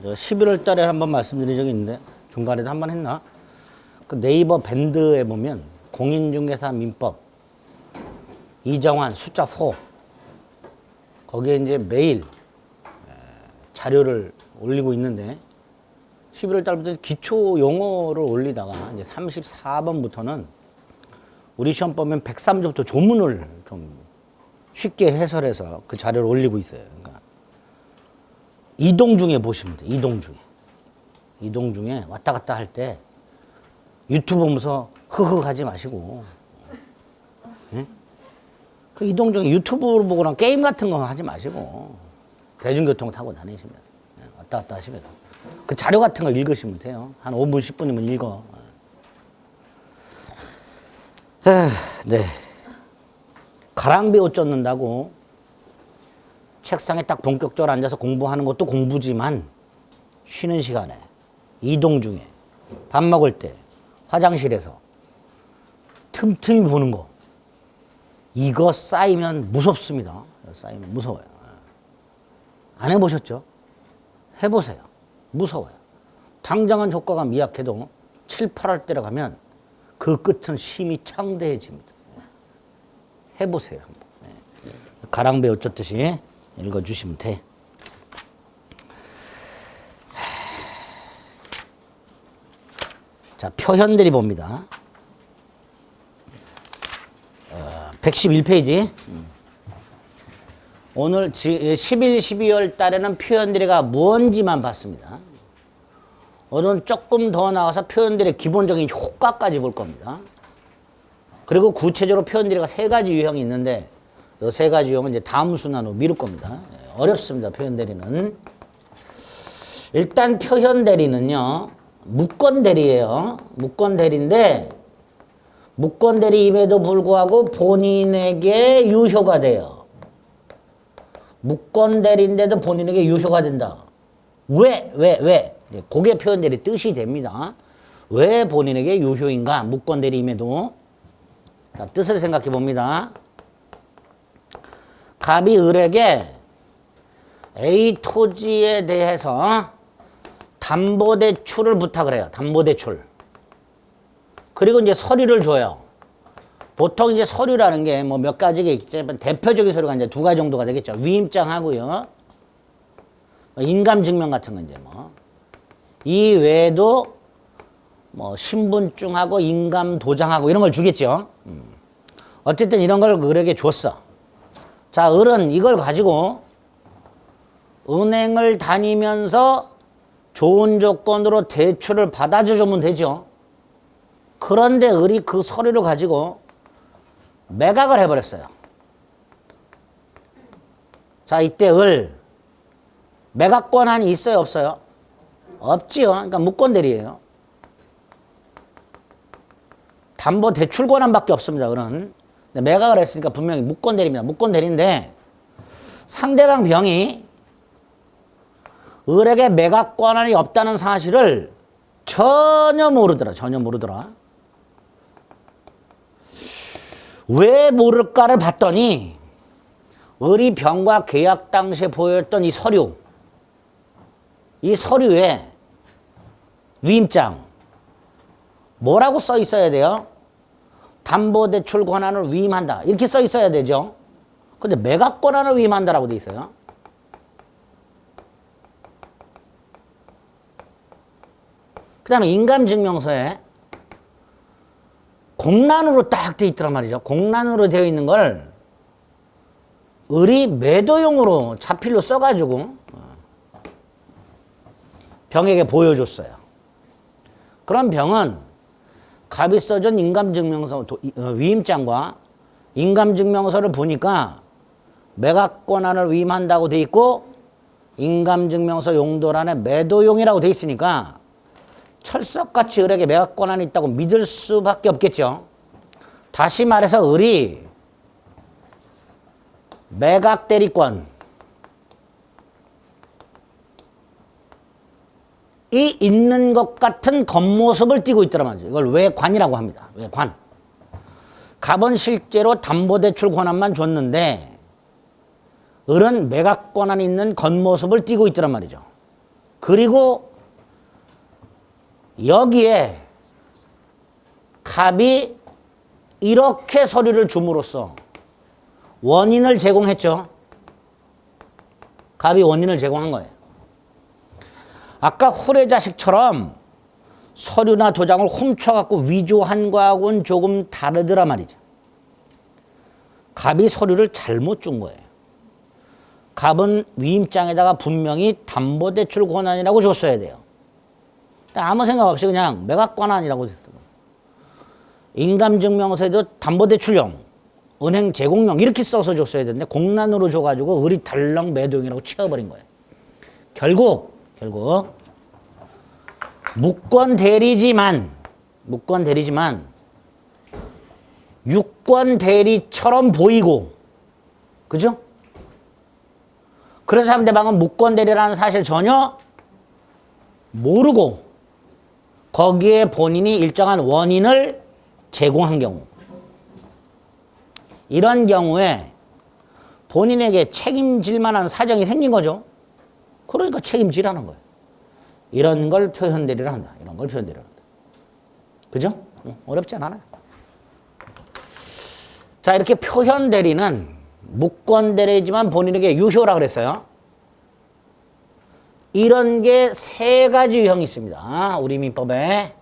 11월 달에 한번 말씀드린 적이 있는데 중간에도 한번 했나? 그 네이버 밴드에 보면 공인중개사 민법 이정환 숫자 4 거기에 이제 매일 자료를 올리고 있는데 11월 달부터 기초 용어를 올리다가 이제 34번부터는 우리 시험 보면 103조부터 조문을 좀 쉽게 해설해서 그 자료를 올리고 있어요. 그러니까 이동 중에 보시면 돼요. 이동 중에 왔다 갔다 할 때 유튜브 보면서 흐흐 하지 마시고 예? 그 이동 중에 유튜브를 보거나 게임 같은 거 하지 마시고 대중교통 타고 다니시면 예? 왔다 갔다 하시면 그 자료 같은 거 읽으시면 돼요. 한 5분 10분이면 읽어. 네. 가랑비 옷 젖는다고 책상에 딱 본격적으로 앉아서 공부하는 것도 공부지만 쉬는 시간에 이동 중에 밥 먹을 때 화장실에서 틈틈이 보는 거 이거 쌓이면 무섭습니다. 쌓이면 무서워요. 안 해보셨죠? 해보세요. 무서워요. 당장은 효과가 미약해도 7, 8월 때로 가면 그 끝은 심히 창대해집니다. 해보세요. 가랑비 옷 젖듯이 읽어주시면 돼. 자, 표현들이 봅니다. 111페이지. 오늘 11, 12월 달에는 표현들이가 뭔지만 봤습니다. 오늘은 조금 더 나가서 표현들의 기본적인 효과까지 볼 겁니다. 그리고 구체적으로 표현들이가 3가지 유형이 있는데 이 3가지 유형은 이제 다음 순환으로 미룰 겁니다. 어렵습니다. 표현대리는. 일단 표현대리는요. 무권대리예요. 무권대리인데 무권대리임에도 불구하고 본인에게 유효가 돼요. 무권대리인데도 본인에게 유효가 된다. 왜? 그게 표현대리 뜻이 됩니다. 왜 본인에게 유효인가? 무권대리임에도. 자, 뜻을 생각해 봅니다. 갑이 을에게 A 토지에 대해서 담보대출을 부탁을 해요. 담보대출. 그리고 이제 서류를 줘요. 보통 이제 서류라는 게 뭐 몇 가지가 있겠지만 대표적인 서류가 이제 2가지 정도가 되겠죠. 위임장하고요. 인감증명 같은 건 이제 뭐. 이 외에도 뭐 신분증하고 인감도장하고 이런 걸 주겠죠. 어쨌든 이런 걸 을에게 줬어. 자, 을은 이걸 가지고 은행을 다니면서 좋은 조건으로 대출을 받아주면 되죠. 그런데 을이 그 서류를 가지고 매각을 해버렸어요. 자, 이때 을 매각 권한이 있어요, 없어요? 없지요. 그러니까 무권대리예요. 담보 대출 권한밖에 없습니다. 을은. 매각을 했으니까 분명히 무권대리입니다. 무권대리인데 상대방 병이 을에게 매각 권한이 없다는 사실을 전혀 모르더라. 왜 모를까를 봤더니 을이 병과 계약 당시에 보였던 이 서류에 위임장 뭐라고 써 있어야 돼요? 담보대출 권한을 위임한다. 이렇게 써 있어야 되죠. 근데 매각 권한을 위임한다라고 돼 있어요. 그 다음에 인감증명서에 공란으로 딱 돼 있더란 말이죠. 공란으로 되어 있는 걸 을이 매도용으로 자필로 써가지고 병에게 보여줬어요. 그런 병은 갑이 써준 인감증명서 위임장과 인감증명서를 보니까 매각 권한을 위임한다고 돼 있고 인감증명서 용도란에 매도용이라고 돼 있으니까 철석같이 을에게 매각 권한이 있다고 믿을 수밖에 없겠죠. 다시 말해서 을이 매각 대리권 이 있는 것 같은 겉모습을 띠고 있더란 말이죠. 이걸 외관이라고 합니다. 외관. 갑은 실제로 담보대출 권한만 줬는데 을은 매각 권한이 있는 겉모습을 띠고 있더란 말이죠. 그리고 여기에 갑이 이렇게 서류를 줌으로써 원인을 제공했죠. 갑이 원인을 제공한 거예요. 아까 후레자식처럼 서류나 도장을 훔쳐갖고 위조한 거하고는 조금 다르더라 말이죠. 갑이 서류를 잘못 준 거예요. 갑은 위임장에다가 분명히 담보대출 권한이라고 줬어야 돼요. 아무 생각 없이 그냥 매각 권한이라고 됐어요. 인감증명서에도 담보대출용, 은행 제공용 이렇게 써서 줬어야 되는데 공란으로 줘가지고 을이 덜렁 매도용이라고 채워버린 거예요. 결국 무권 대리지만 유권 대리처럼 보이고, 그죠? 그래서 상대방은 무권 대리라는 사실 전혀 모르고 거기에 본인이 일정한 원인을 제공한 경우, 이런 경우에 본인에게 책임질 만한 사정이 생긴 거죠. 그러니까 책임지라는 거예요. 이런 걸 표현대리를 한다. 이런 걸 표현대리를 한다. 그죠? 어렵지 않아요. 자, 이렇게 표현대리는 무권대리지만 본인에게 유효라 그랬어요. 이런 게 세 가지 유형이 있습니다. 우리 민법에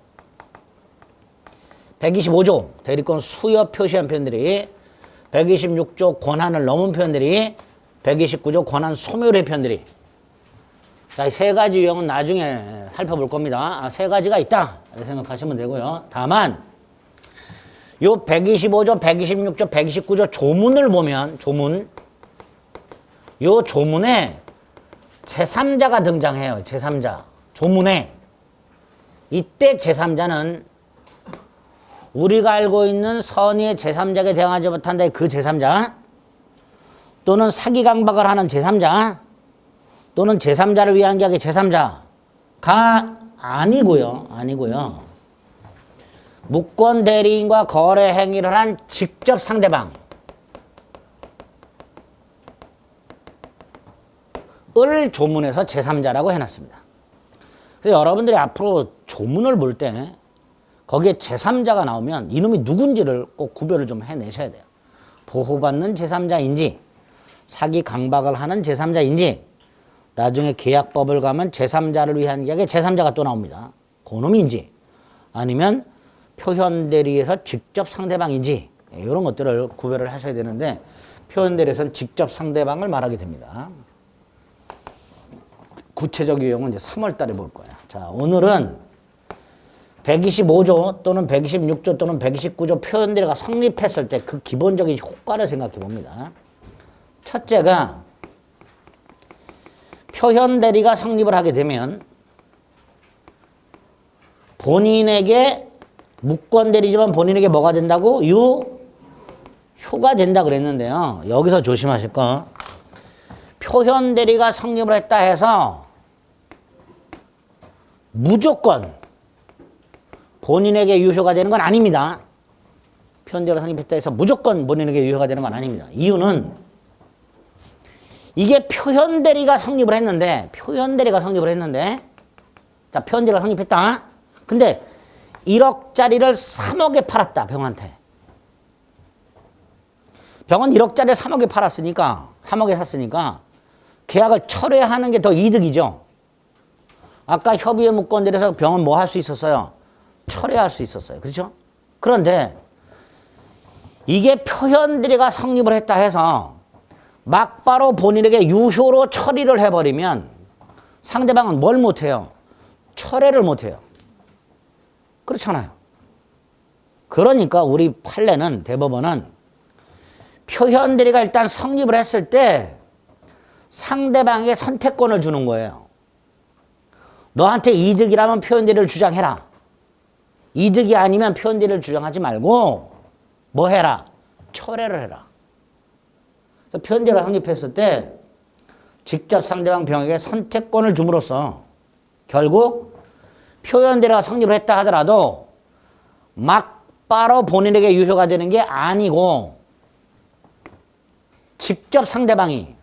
125조 대리권 수여 표시한 표현들이, 126조 권한을 넘은 표현들이, 129조 권한 소멸의 표현들이. 자, 이 세 가지 유형은 나중에 살펴볼 겁니다. 세 가지가 있다 이렇게 생각하시면 되고요. 다만 요 125조, 126조, 129조 조문을 보면 요 조문에 제3자가 등장해요. 제3자 조문에. 이때 제3자는 우리가 알고 있는 선의의 제3자에게 대항하지 못한다 그 제3자, 또는 사기 강박을 하는 제3자, 또는 제3자를 위한 계약의 제3자가 아니고요. 무권 대리인과 거래 행위를 한 직접 상대방 을 조문에서 제3자라고 해놨습니다. 그래서 여러분들이 앞으로 조문을 볼 때 거기에 제3자가 나오면 이놈이 누군지를 꼭 구별을 좀 해내셔야 돼요. 보호받는 제3자인지, 사기 강박을 하는 제3자인지, 나중에 계약법을 가면 제3자를 위한 계약에 제3자가 또 나옵니다. 그놈인지, 아니면 표현대리에서 직접 상대방인지, 이런 것들을 구별을 하셔야 되는데 표현대리에서는 직접 상대방을 말하게 됩니다. 구체적 유형은 이제 3월 달에 볼 거예요. 자, 오늘은 125조 또는 126조 또는 129조 표현대리가 성립했을 때 그 기본적인 효과를 생각해 봅니다. 첫째가, 표현대리가 성립을 하게 되면 본인에게 무권대리지만 본인에게 뭐가 된다고? 유효가 된다 그랬는데요. 여기서 조심하실 거, 표현대리가 성립을 했다 해서 무조건 본인에게 유효가 되는 건 아닙니다. 표현대리가 성립했다 해서 무조건 본인에게 유효가 되는 건 아닙니다. 이유는 이게 표현대리가 성립을 했는데 자, 표현대리가 성립했다. 근데 1억짜리를 3억에 팔았다, 병한테. 병은 1억짜리를 3억에 팔았으니까, 3억에 샀으니까 계약을 철회하는 게 더 이득이죠. 아까 협의회 무권대리에서 병은 뭐 할 수 있었어요? 철회할 수 있었어요. 그렇죠? 그런데 이게 표현대리가 성립을 했다 해서 막바로 본인에게 유효로 처리를 해버리면 상대방은 뭘 못해요? 철회를 못해요. 그렇잖아요. 그러니까 우리 판례는, 대법원은 표현대리가 일단 성립을 했을 때 상대방에게 선택권을 주는 거예요. 너한테 이득이라면 표현대리를 주장해라. 이득이 아니면 표현대리를 주장하지 말고 뭐 해라? 철회를 해라. 그래서 표현대리가 성립했을 때 직접 상대방 병에게 선택권을 줌으로써 결국 표현대리가 성립을 했다 하더라도 막바로 본인에게 유효가 되는 게 아니고 직접 상대방이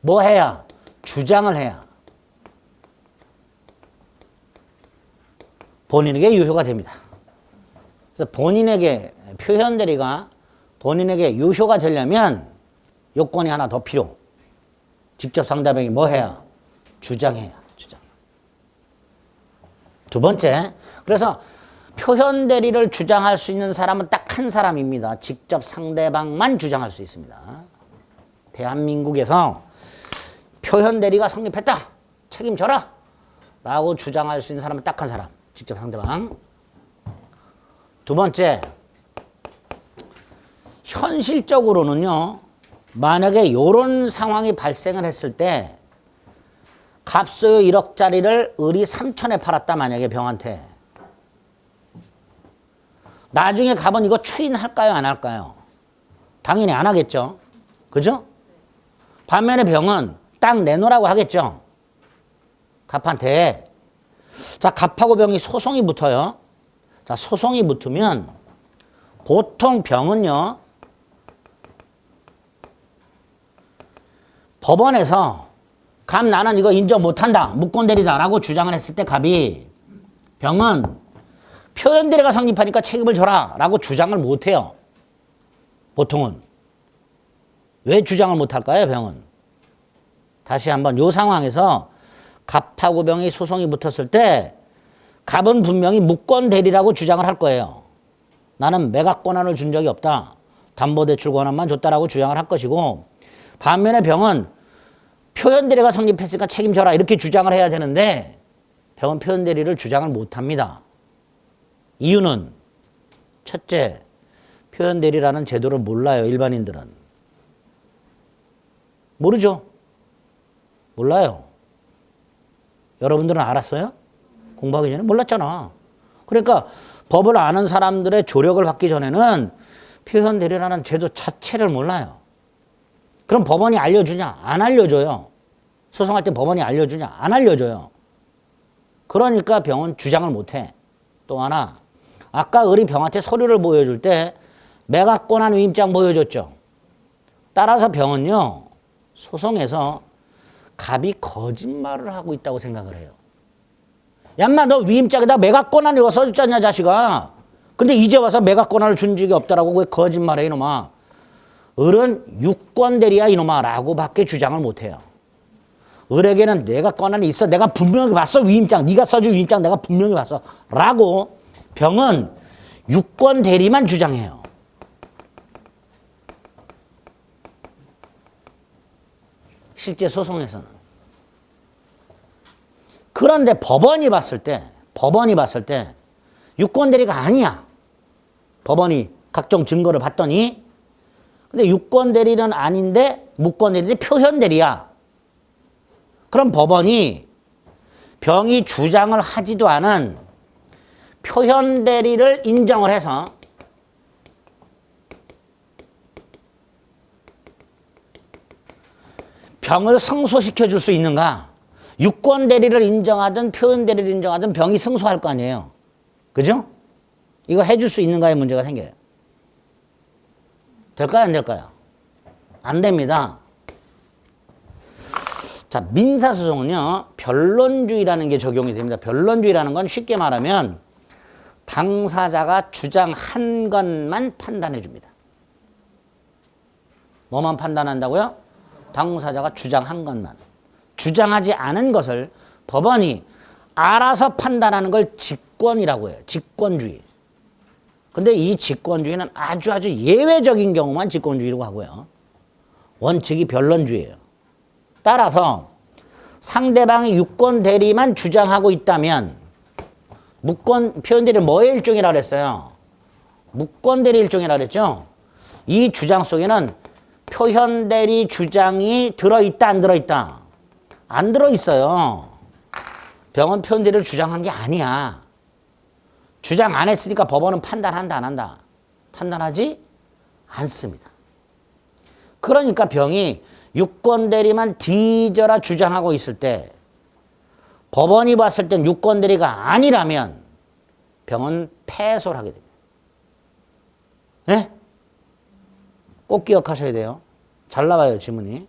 뭐 해야? 주장을 해야. 본인에게 유효가 됩니다. 그래서 본인에게 표현 대리가 본인에게 유효가 되려면 요건이 하나 더 필요. 직접 상대방이 뭐 해야? 주장해야. 주장. 두 번째, 그래서 표현 대리를 주장할 수 있는 사람은 딱 한 사람입니다. 직접 상대방만 주장할 수 있습니다. 대한민국에서 표현 대리가 성립했다. 책임져라. 라고 주장할 수 있는 사람은 딱 한 사람. 직접 상대방. 두 번째, 현실적으로는요. 만약에 이런 상황이 발생을 했을 때 값소요 1억짜리를 을이 3천에 팔았다. 만약에 병한테. 나중에 갑은 이거 추인할까요? 안 할까요? 당연히 안 하겠죠. 그죠? 반면에 병은 딱 내놓으라고 하겠죠. 갑한테. 자, 갑하고 병이 소송이 붙어요. 자, 소송이 붙으면 보통 병은요. 법원에서 갑 나는 이거 인정 못한다. 무권대리다 라고 주장을 했을 때 갑이 병은 표현대리가 성립하니까 책임을 져라 라고 주장을 못해요. 보통은. 왜 주장을 못할까요? 병은. 다시 한번 이 상황에서 갑하고 병이 소송이 붙었을 때 갑은 분명히 무권대리라고 주장을 할 거예요. 나는 매각 권한을 준 적이 없다. 담보대출 권한만 줬다라고 주장을 할 것이고 반면에 병은 표현대리가 성립했으니까 책임져라 이렇게 주장을 해야 되는데 병은 표현대리를 주장을 못합니다. 이유는 첫째, 표현대리라는 제도를 몰라요. 일반인들은. 모르죠. 몰라요. 여러분들은 알았어요? 공부하기 전에 몰랐잖아. 그러니까 법을 아는 사람들의 조력을 받기 전에는 표현대리라는 제도 자체를 몰라요. 그럼 법원이 알려주냐? 안 알려줘요. 소송할 때 법원이 알려주냐? 안 알려줘요. 그러니까 병은 주장을 못해. 또 하나, 아까 을이 병한테 서류를 보여줄 때 매각권한 위임장 보여줬죠. 따라서 병은요. 소송에서 갑이 거짓말을 하고 있다고 생각을 해요. 야, 인마 너 위임장에다 매각권한 이거 써줬잖냐 자식아. 근데 이제 와서 매각권한을 준 적이 없다라고 왜 거짓말해 이놈아. 을은 유권대리야 이놈아 라고 밖에 주장을 못해요. 을에게는 내가 권한이 있어. 내가 분명히 봤어 위임장. 네가 써준 위임장 내가 분명히 봤어 라고 병은 유권대리만 주장해요. 실제 소송에서는. 그런데 법원이 봤을 때 유권대리가 아니야. 법원이 각종 증거를 봤더니 근데 유권대리는 아닌데 무권대리인데 표현대리야. 그럼 법원이 병이 주장을 하지도 않은 표현대리를 인정을 해서 병을 승소시켜 줄 수 있는가? 유권대리를 인정하든 표현대리를 인정하든 병이 승소할 거 아니에요. 그죠? 이거 해줄 수 있는가의 문제가 생겨요. 될까요? 안 될까요? 안 됩니다. 자, 민사소송은요. 변론주의라는 게 적용이 됩니다. 변론주의라는 건 쉽게 말하면 당사자가 주장한 것만 판단해 줍니다. 뭐만 판단한다고요? 당사자가 주장한 것만. 주장하지 않은 것을 법원이 알아서 판단하는 걸 직권이라고 해요. 직권주의. 근데 이 직권주의는 아주 예외적인 경우만 직권주의라고 하고요. 원칙이 변론주의예요. 따라서 상대방이 유권 대리만 주장하고 있다면 무권 표현 대리 뭐의 일종이라고 그랬어요? 무권 대리 일종이라고 그랬죠? 이 주장 속에는 표현 대리 주장이 들어있다 안 들어있다? 안 들어있어요. 병은 표현 대리를 주장한 게 아니야. 주장 안 했으니까 법원은 판단한다 안 한다? 판단하지 않습니다. 그러니까 병이 유권 대리만 뒤져라 주장하고 있을 때 법원이 봤을 땐 유권 대리가 아니라면 병은 패소를 하게 됩니다. 네? 꼭 기억하셔야 돼요. 잘 나와요 지문이.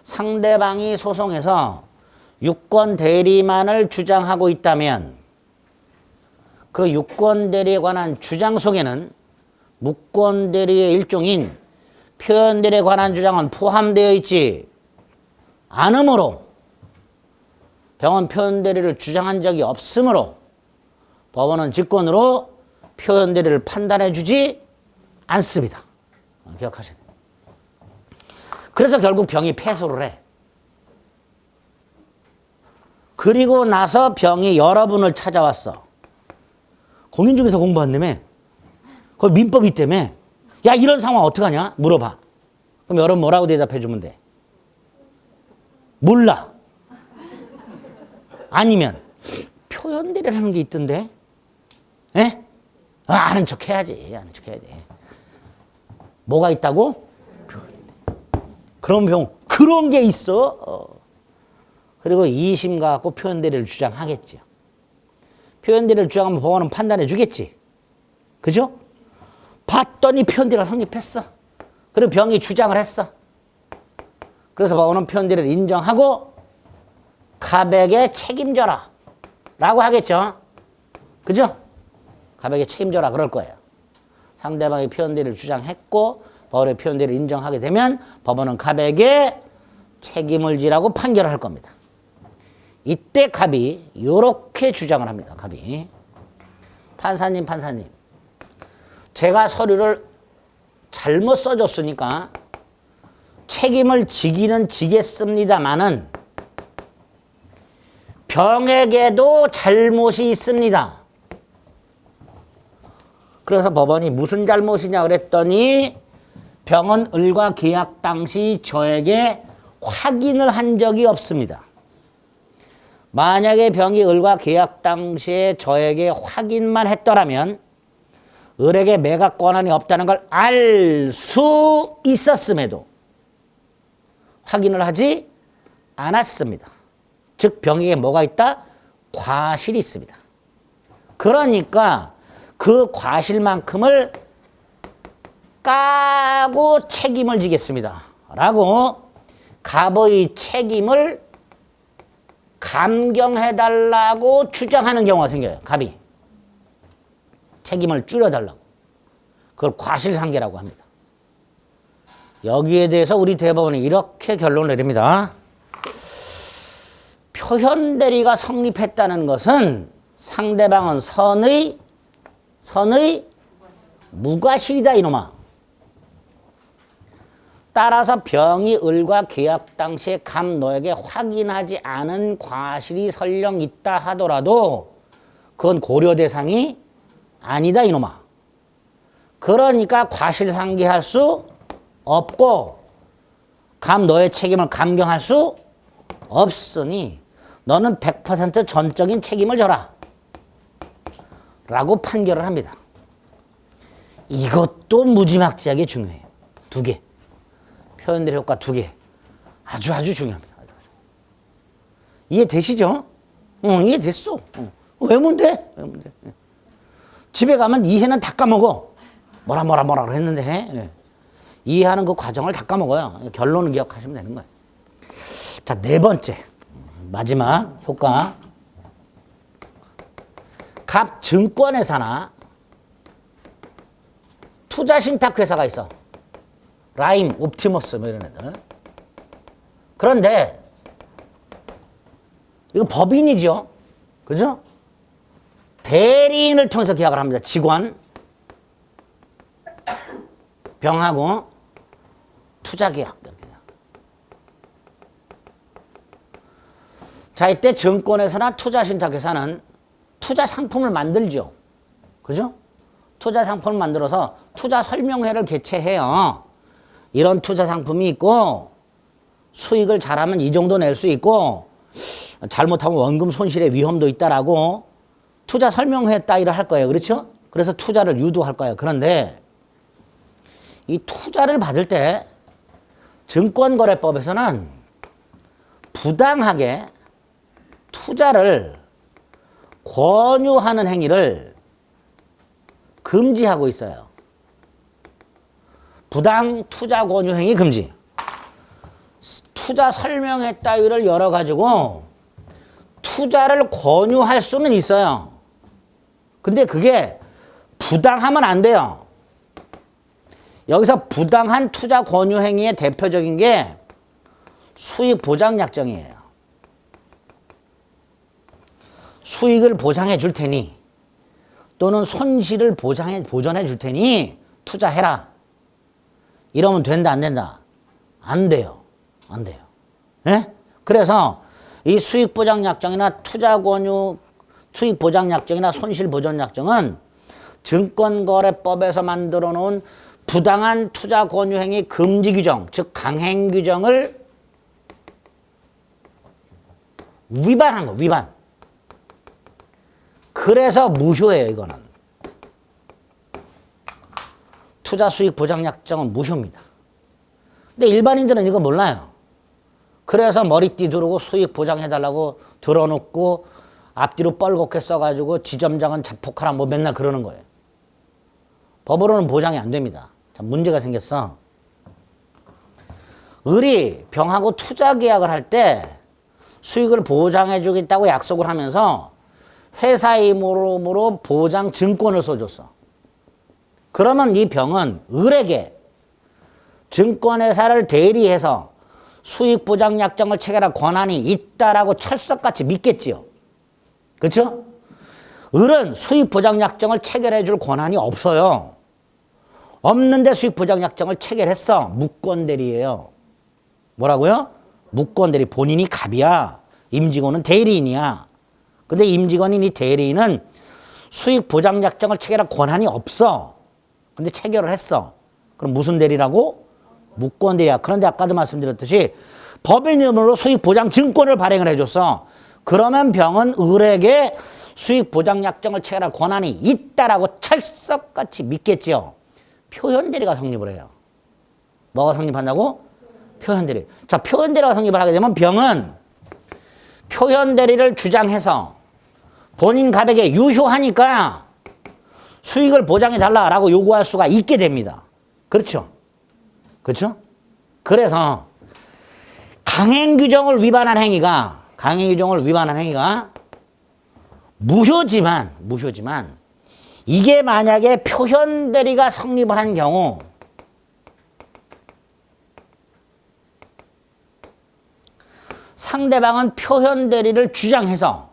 상대방이 소송에서 유권 대리만을 주장하고 있다면 그 유권대리에 관한 주장 속에는 무권대리의 일종인 표현대리에 관한 주장은 포함되어 있지 않으므로 병원 표현대리를 주장한 적이 없으므로 법원은 직권으로 표현대리를 판단해 주지 않습니다. 기억하셔야 돼요. 그래서 결국 병이 패소를 해. 그리고 나서 병이 여러분을 찾아왔어. 공인중개사 공부한다며. 거기 민법이 있다며. 야, 이런 상황 어떡하냐? 물어봐. 그럼 여러분 뭐라고 대답해 주면 돼? 몰라. 아니면 표현대리라는 게 있던데? 에? 아는 척 해야지. 아는 척 해야 돼. 뭐가 있다고? 그런 병, 그런 게 있어. 그리고 이심 갖고 표현대리를 주장하겠죠. 표현대리를 주장하면 법원은 판단해 주겠지. 그죠? 봤더니 표현대리가 성립했어. 그리고 병이 주장을 했어. 그래서 법원은 표현대리를 인정하고 가백에 책임져라 라고 하겠죠. 그죠? 가백에 책임져라 그럴 거예요. 상대방이 표현대리를 주장했고 법원의 표현대리를 인정하게 되면 법원은 가백에 책임을 지라고 판결을 할 겁니다. 이때 갑이 이렇게 주장을 합니다. 갑이. 판사님. 제가 서류를 잘못 써줬으니까 책임을 지기는 지겠습니다마는 병에게도 잘못이 있습니다. 그래서 법원이 무슨 잘못이냐 그랬더니 병은 을과 계약 당시 저에게 확인을 한 적이 없습니다. 만약에 병이 을과 계약 당시에 저에게 확인만 했더라면 을에게 매각 권한이 없다는 걸 알 수 있었음에도 확인을 하지 않았습니다. 즉 병에게 뭐가 있다? 과실이 있습니다. 그러니까 그 과실만큼을 까고 책임을 지겠습니다. 라고 갑의 책임을 감경해달라고 주장하는 경우가 생겨요. 갑이. 책임을 줄여달라고. 그걸 과실상계라고 합니다. 여기에 대해서 우리 대법원이 이렇게 결론을 내립니다. 표현대리가 성립했다는 것은 상대방은 선의 무과실이다 이놈아. 따라서 병이 을과 계약 당시에 갑 너에게 확인하지 않은 과실이 설령 있다 하더라도 그건 고려 대상이 아니다 이놈아. 그러니까 과실상계할 수 없고 갑 너의 책임을 감경할 수 없으니 너는 100% 전적인 책임을 져라 라고 판결을 합니다. 이것도 무지막지하게 중요해요. 두 개. 표현대리 효과 두 개. 아주 중요합니다. 이해되시죠? 이해됐어. 외우면 돼. 집에 가면 이해는 다 까먹어. 뭐라 했는데 이해하는 그 과정을 다 까먹어요. 결론을 기억하시면 되는 거예요. 자, 네 번째. 마지막 효과. 갑 증권회사나 투자신탁회사가 있어. 라임, 옵티머스 뭐 이런 애들. 그런데 이거 법인이죠. 그죠? 대리인을 통해서 계약을 합니다. 직원, 병하고 투자계약. 자, 이때 증권회사나 투자신탁회사는 투자 상품을 만들죠. 그죠? 투자 상품을 만들어서 투자 설명회를 개최해요. 이런 투자 상품이 있고 수익을 잘하면 이 정도 낼 수 있고 잘못하면 원금 손실의 위험도 있다라고 투자 설명회 따위를 할 거예요. 그렇죠? 그래서 투자를 유도할 거예요. 그런데 이 투자를 받을 때 증권거래법에서는 부당하게 투자를 권유하는 행위를 금지하고 있어요. 부당 투자 권유 행위 금지. 투자 설명회 따위를 열어가지고 투자를 권유할 수는 있어요. 근데 그게 부당하면 안 돼요. 여기서 부당한 투자 권유 행위의 대표적인 게 수익 보장 약정이에요. 수익을 보장해 줄 테니 또는 손실을 보전해 줄 테니 투자해라. 이러면 된다, 안 된다? 안 돼요. 안 돼요. 예? 그래서 이 수익 보장 약정이나 투자 권유, 수익 보장 약정이나 손실 보전 약정은 증권거래법에서 만들어 놓은 부당한 투자 권유 행위 금지 규정, 즉 강행 규정을 위반한 거, 위반. 그래서 무효예요, 이거는. 투자 수익 보장 약정은 무효입니다. 근데 일반인들은 이거 몰라요. 그래서 머리띠 두르고 수익 보장해달라고 들어놓고 앞뒤로 뻘겋게 써가지고 지점장은 자폭하라 뭐 맨날 그러는 거예요. 법으로는 보장이 안 됩니다. 자, 문제가 생겼어. 을이 병하고 투자 계약을 할 때 수익을 보장해 주겠다고 약속을 하면서 회사 이름으로 보장 증권을 써줬어. 그러면 이 병은 을에게 증권회사를 대리해서 수익 보장 약정을 체결할 권한이 있다라고 철석같이 믿겠지요. 그렇죠? 을은 수익 보장 약정을 체결해 줄 권한이 없어요. 없는데 수익 보장 약정을 체결했어. 무권 대리예요. 뭐라고요? 무권 대리. 본인이 갑이야. 임직원은 대리인이야. 근데 임직원인 이 대리인은 수익 보장 약정을 체결할 권한이 없어. 근데 체결을 했어. 그럼 무슨 대리라고? 무권 대리야. 그런데 아까도 말씀드렸듯이 법인 이름으로 수익 보장 증권을 발행을 해줬어. 그러면 병은 을에게 수익 보장 약정을 체결할 권한이 있다라고 철석같이 믿겠지요. 표현 대리가 성립을 해요. 뭐가 성립한다고? 표현 대리. 자, 표현 대리가 성립을 하게 되면 병은 표현 대리를 주장해서 본인 갑에게 유효하니까 수익을 보장해 달라라고 요구할 수가 있게 됩니다. 그렇죠? 그렇죠? 그래서 강행 규정을 위반한 행위가 무효지만 이게 만약에 표현 대리가 성립을 한 경우 상대방은 표현 대리를 주장해서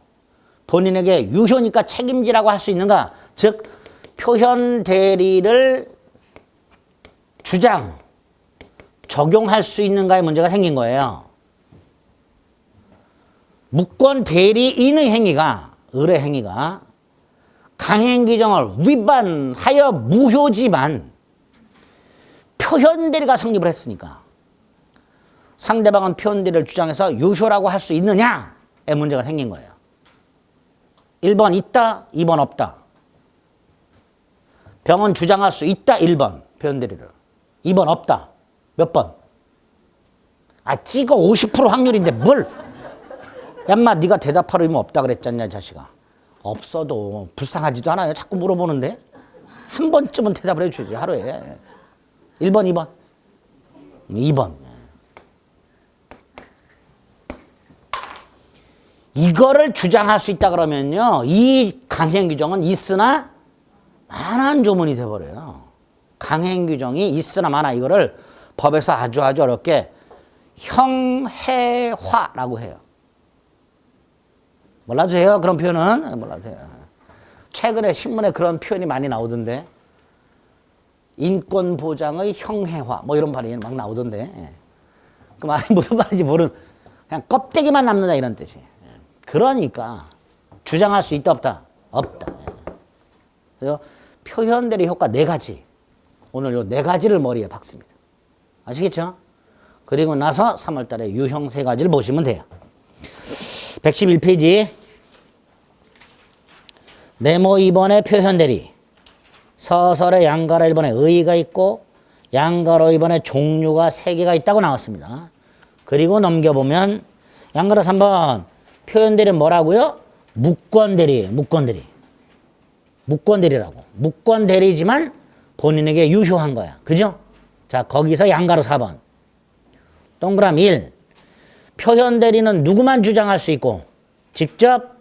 본인에게 유효니까 책임지라고 할 수 있는가? 즉 표현 대리를 적용할 수 있는가의 문제가 생긴 거예요. 무권 대리인의 행위가, 을의 행위가 강행 규정을 위반하여 무효지만 표현 대리가 성립을 했으니까 상대방은 표현 대리를 주장해서 유효라고 할 수 있느냐의 문제가 생긴 거예요. 1번 있다, 2번 없다. 병은 주장할 수 있다, 1번 표현 대리를. 2번 없다. 몇 번? 찍어 50% 확률인데 뭘? 얌마 네가 대답하러 이면 없다 그랬잖냐, 자식아. 없어도 불쌍하지도 않아요. 자꾸 물어보는데. 한 번쯤은 대답을 해줘야지, 하루에. 1번, 2번. 2번. 이거를 주장할 수 있다 그러면요, 이 강행 규정은 있으나 마나한 조문이 돼버려요. 강행 규정이 있으나 마나, 이거를 법에서 아주 어렵게 형해화라고 해요. 몰라도 돼요, 그런 표현은? 몰라도 돼요. 최근에 신문에 그런 표현이 많이 나오던데, 인권 보장의 형해화 뭐 이런 말이 막 나오던데, 그 말이 무슨 말인지 모르는, 그냥 껍데기만 남는다 이런 뜻이. 그러니까 주장할 수 있다, 없다? 없다. 그래서 표현 대리 효과 4가지. 오늘 요 4가지를 머리에 박습니다. 아시겠죠? 그리고 나서 3월 달에 유형 3가지를 보시면 돼요. 111페이지. 네모 2번에 표현 대리. 서설에 양가로 1번에 의의가 있고 양가로 2번에 종류가 3개가 있다고 나왔습니다. 그리고 넘겨보면 양가로 3번 표현 대리는 뭐라고요? 무권 대리예요. 무권 대리. 무권 대리라고. 무권 대리지만 본인에게 유효한 거야. 그죠? 자, 거기서 양가로 4번. 동그라미 1. 표현 대리는 누구만 주장할 수 있고 직접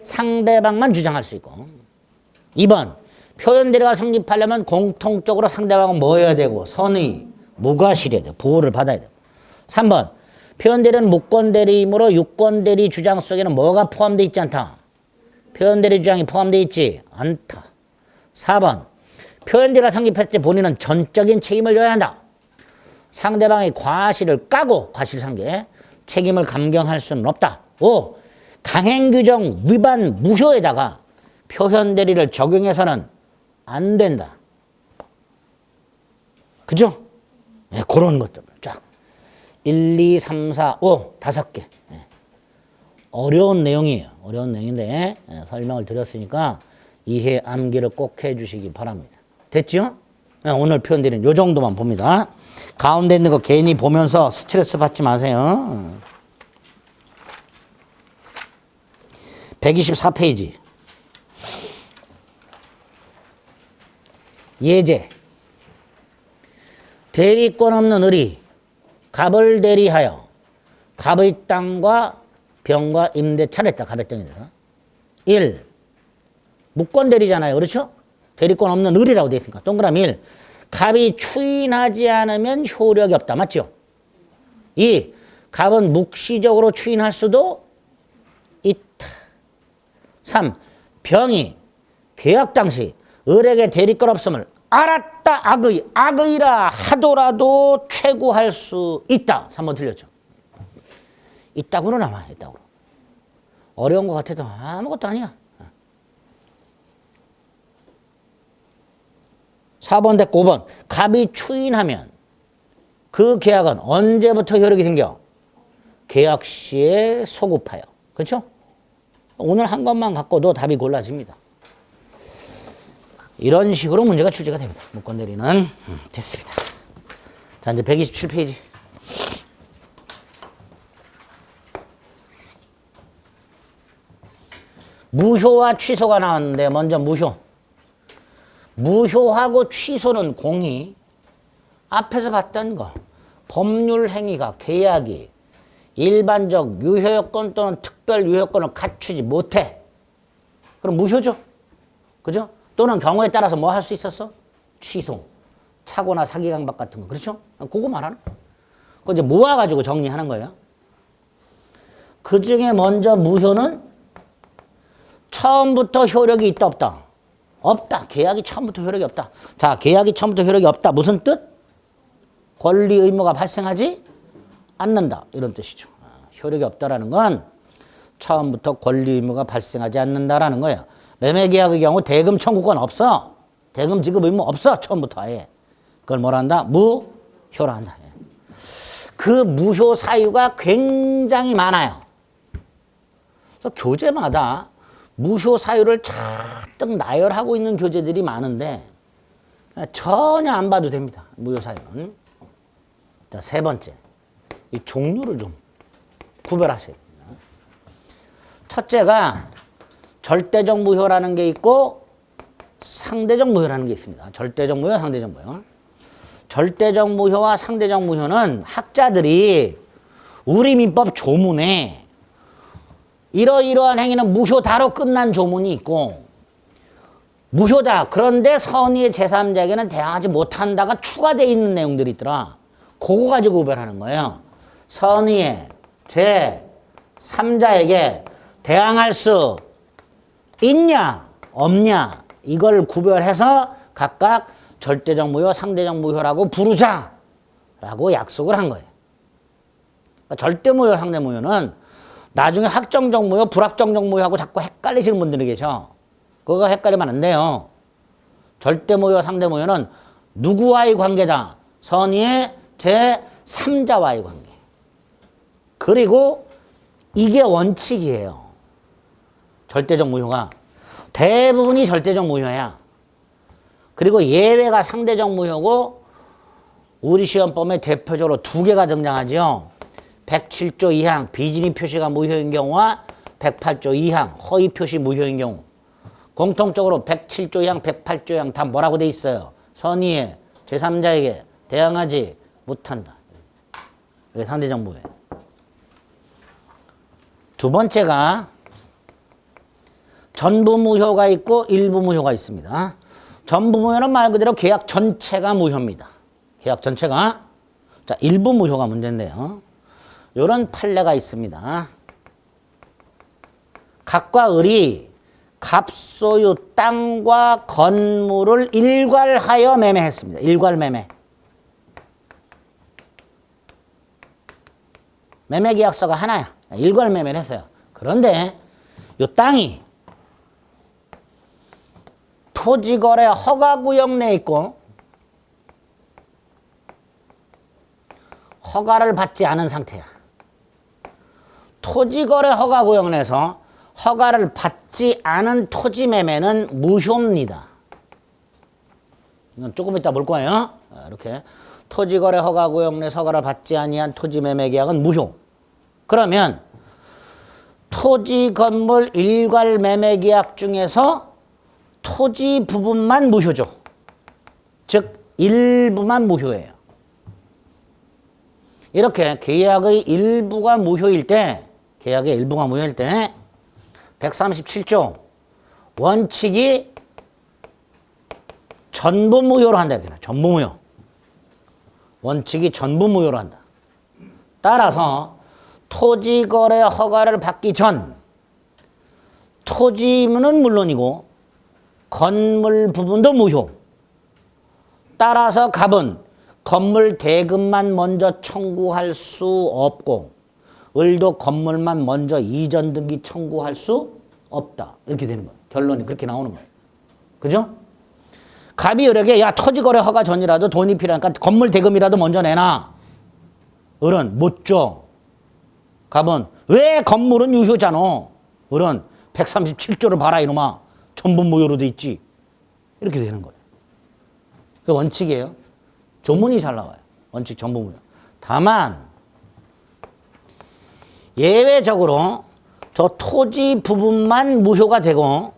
상대방만 주장할 수 있고. 2번 표현대리가 성립하려면 공통적으로 상대방은 뭐 해야 되고 선의, 무과실해야 돼. 보호를 받아야 돼. 3번 표현대리는 무권대리이므로 유권대리 주장 속에는 뭐가 포함되어 있지 않다. 표현대리 주장이 포함되어 있지 않다. 4번 표현대리가 성립했을 때 본인은 전적인 책임을 져야 한다. 상대방의 과실을 까고 과실상계 책임을 감경할 수는 없다. 5. 강행규정 위반 무효에다가 표현대리를 적용해서는 안 된다. 그죠? 네, 그런 것들 쫙 1, 2, 3, 4, 5 5개. 네. 어려운 내용이에요. 어려운 내용인데 네, 설명을 드렸으니까 이해 암기를 꼭 해주시기 바랍니다. 됐죠? 네, 오늘 표현대리는 요 정도만 봅니다. 가운데 있는 거 괜히 보면서 스트레스 받지 마세요. 124페이지. 예제. 대리권 없는 을이 갑을 대리하여 갑의 땅과 병과 임대차를 했다. 갑의 땅이다. 1. 무권 대리잖아요. 그렇죠? 대리권 없는 을이라고 되어 있으니까. 동그라미 1. 갑이 추인하지 않으면 효력이 없다. 맞죠? 2. 갑은 묵시적으로 추인할 수도 있다. 3. 병이 계약 당시 을에게 대리권 없음을 알았다. 악의라 하더라도 최고할 수 있다. 3번 틀렸죠? 있다고로 남아. 있다고. 어려운 것 같아도 아무것도 아니야. 4번 됐고 5번. 갑이 추인하면 그 계약은 언제부터 효력이 생겨? 계약 시에 소급하여. 그렇죠? 오늘 한 것만 갖고도 답이 골라집니다. 이런 식으로 문제가 출제가 됩니다. 무권대리는 됐습니다. 자, 이제 127페이지. 무효와 취소가 나왔는데 먼저 무효. 무효하고 취소는 공이 앞에서 봤던 거 법률 행위가 계약이 일반적 유효요건 또는 특별 유효요건을 갖추지 못해. 그럼 무효죠. 그죠? 또는 경우에 따라서 뭐 할 수 있었어? 취소. 착오나 사기 강박 같은 거. 그렇죠? 그거 말하는 거예요. 그거 이제 모아가지고 정리하는 거예요. 그 중에 먼저 무효는 처음부터 효력이 있다 없다? 없다. 계약이 처음부터 효력이 없다. 자, 계약이 처음부터 효력이 없다. 무슨 뜻? 권리 의무가 발생하지 않는다. 이런 뜻이죠. 효력이 없다라는 건 처음부터 권리 의무가 발생하지 않는다라는 거예요. 매매계약의 경우 대금 청구권 없어. 대금 지급 의무 없어. 처음부터 아예. 그걸 뭐라 한다? 무효라 한다. 그 무효 사유가 굉장히 많아요. 그래서 교재마다 무효 사유를 잔뜩 나열하고 있는 교재들이 많은데 전혀 안 봐도 됩니다. 무효 사유는. 자, 세 번째. 이 종류를 좀 구별하셔야 됩니다. 첫째가 절대적 무효라는 게 있고 상대적 무효라는 게 있습니다. 절대적 무효, 상대적 무효. 절대적 무효와 상대적 무효는 학자들이 우리 민법 조문에 이러이러한 행위는 무효다로 끝난 조문이 있고 무효다. 그런데 선의의 제3자에게는 대항하지 못한다가 추가되어 있는 내용들이 있더라. 그거 가지고 구별하는 거예요. 선의의 제3자에게 대항할 수 있냐 없냐 이걸 구별해서 각각 절대적 무효, 상대적 무효라고 부르자라고 약속을 한 거예요. 그러니까 절대 무효, 상대 무효는 나중에 확정적 무효, 불확정적 무효하고 자꾸 헷갈리시는 분들이 계셔. 그거 헷갈리면 안 돼요. 절대 무효, 상대 무효는 누구와의 관계다? 선의의 제3자와의 관계. 그리고 이게 원칙이에요. 절대적 무효가. 대부분이 절대적 무효야. 그리고 예외가 상대적 무효고 우리 시험법에 대표적으로 두 개가 등장하죠. 107조 2항 비진입 표시가 무효인 경우와 108조 2항 허위 표시 무효인 경우. 공통적으로 107조 2항, 108조 2항 다 뭐라고 돼 있어요? 선의의 제3자에게 대항하지 못한다. 이게 상대적 무효예요. 두 번째가 전부 무효가 있고 일부 무효가 있습니다. 전부 무효는 말 그대로 계약 전체가 무효입니다. 계약 전체가. 자, 일부 무효가 문제인데요. 이런 판례가 있습니다. 갑과 을이 갑소유 땅과 건물을 일괄하여 매매했습니다. 일괄 매매. 매매 계약서가 하나야. 일괄 매매를 했어요. 그런데 이 땅이 토지거래 허가구역 내에 있고 허가를 받지 않은 상태야. 토지거래 허가구역 내에서 허가를 받지 않은 토지 매매는 무효입니다. 이건 조금 이따 볼 거예요. 이렇게 토지거래 허가구역 내에서 허가를 받지 아니한 토지 매매 계약은 무효. 그러면 토지 건물 일괄 매매 계약 중에서 토지 부분만 무효죠. 즉 일부만 무효예요. 이렇게 계약의 일부가 무효일 때 137조 원칙이 전부 무효로 한다. 이렇게 전부 무효. 원칙이 전부 무효로 한다. 따라서 토지거래 허가를 받기 전 토지는 물론이고 건물 부분도 무효. 따라서 갑은 건물 대금만 먼저 청구할 수 없고 을도 건물만 먼저 이전 등기 청구할 수 없다. 이렇게 되는 거예요. 결론이 그렇게 나오는 거예요. 그죠? 갑이 을에게 야 토지거래 허가 전이라도 돈이 필요하니까 건물 대금이라도 먼저 내놔. 을은 못 줘. 갑은 왜 건물은 유효잖아. 을은 137조를 봐라 이놈아. 전부 무효로 돼 있지. 이렇게 되는 거예요. 그 원칙이에요. 조문이 잘 나와요. 원칙 전부 무효. 다만 예외적으로 저 토지 부분만 무효가 되고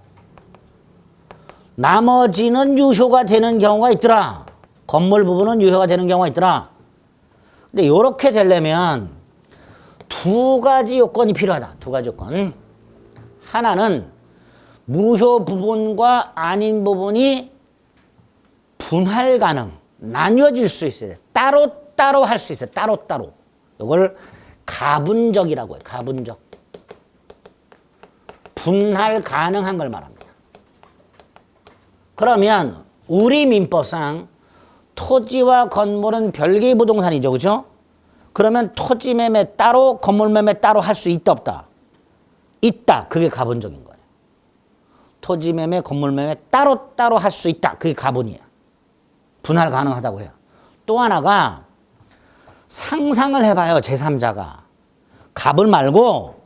나머지는 유효가 되는 경우가 있더라. 건물 부분은 유효가 되는 경우가 있더라. 근데 이렇게 되려면 두 가지 요건이 필요하다. 두 가지 요건. 하나는 무효 부분과 아닌 부분이 분할 가능, 나뉘어질 수 있어요. 따로따로 할 수 있어요. 따로따로. 이걸 가분적이라고 해요. 가분적. 분할 가능한 걸 말합니다. 그러면 우리 민법상 토지와 건물은 별개의 부동산이죠. 그죠? 그러면 토지 매매 따로 건물 매매 따로 할 수 있다 없다? 있다. 그게 가분적인 거예요. 토지 매매 건물 매매 따로따로 할 수 있다. 그게 가분이에요. 분할 가능하다고 해요. 또 하나가 상상을 해봐요. 제3자가. 갑을 말고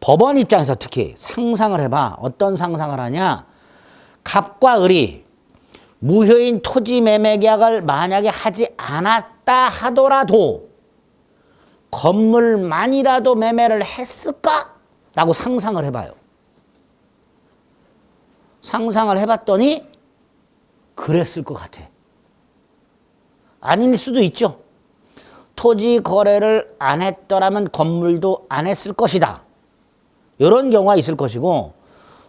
법원 입장에서 특히 상상을 해봐. 어떤 상상을 하냐. 갑과 을이 무효인 토지 매매 계약을 만약에 하지 않았다 하더라도 건물만이라도 매매를 했을까? 라고 상상을 해봐요. 상상을 해봤더니 그랬을 것 같아. 아닐 수도 있죠. 토지 거래를 안 했더라면 건물도 안 했을 것이다. 이런 경우가 있을 것이고